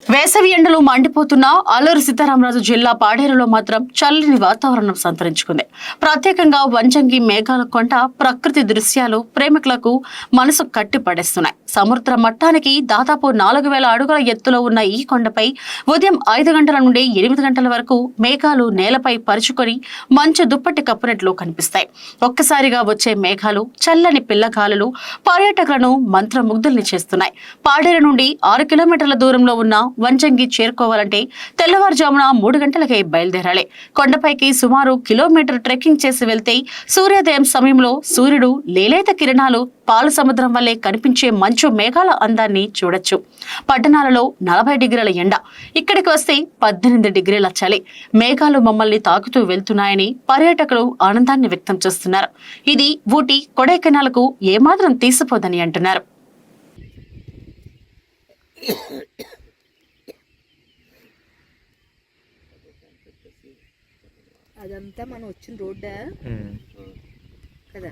వేసవి ఎండలు మండిపోతున్న అల్లూరు సీతారామరాజు జిల్లా పాడేరులో మాత్రం చల్లని వాతావరణం సంతరించుకుంది. ప్రత్యేకంగా వంచంగి మేఘాల కొండ ప్రకృతి దృశ్యాలు ప్రేమికులకు మనసు కట్టి పడేస్తున్నాయి. సముద్ర మట్టానికి దాదాపు 4000 అడుగుల ఎత్తులో ఉన్న ఈ కొండపై ఉదయం 5 గంటల నుండి 8 గంటల వరకు మేఘాలు నేలపై పరుచుకొని మంచు దుప్పటి కప్పునట్లు కనిపిస్తాయి. ఒక్కసారిగా వచ్చే మేఘాలు చల్లని పిల్లగాలులు పర్యాటకులను మంత్రముగ్ధుల్ని చేస్తున్నాయి. పాడేరు నుండి 6 కిలోమీటర్ల దూరంలో ఉన్న వంచంగి చేరుకోవాలంటే తెల్లవారుజామున 3 గంటలకే బయలుదేరాలి. కొండపైకి సుమారు కిలోమీటర్ ట్రెక్కింగ్ చేసి వెళ్తే సూర్యోదయం సమయంలో సూర్యుడు లేలేత కిరణాలు పాల సముద్రం వల్లే కనిపించే మంచు మేఘాల అందాన్ని చూడొచ్చు. పట్టణాలలో 40 డిగ్రీల ఎండ, ఇక్కడికి వస్తే 18 డిగ్రీల చలి. మేఘాలు మమ్మల్ని తాకుతూ వెళ్తున్నాయని పర్యాటకులు ఆనందాన్ని వ్యక్తం చేస్తున్నారు. ఇది ఊటీ, కొడైకెనాల్కు ఏమాత్రం తీసిపోదని అంటున్నారు. అదంతా మనం వచ్చిన రోడ్డా కదా.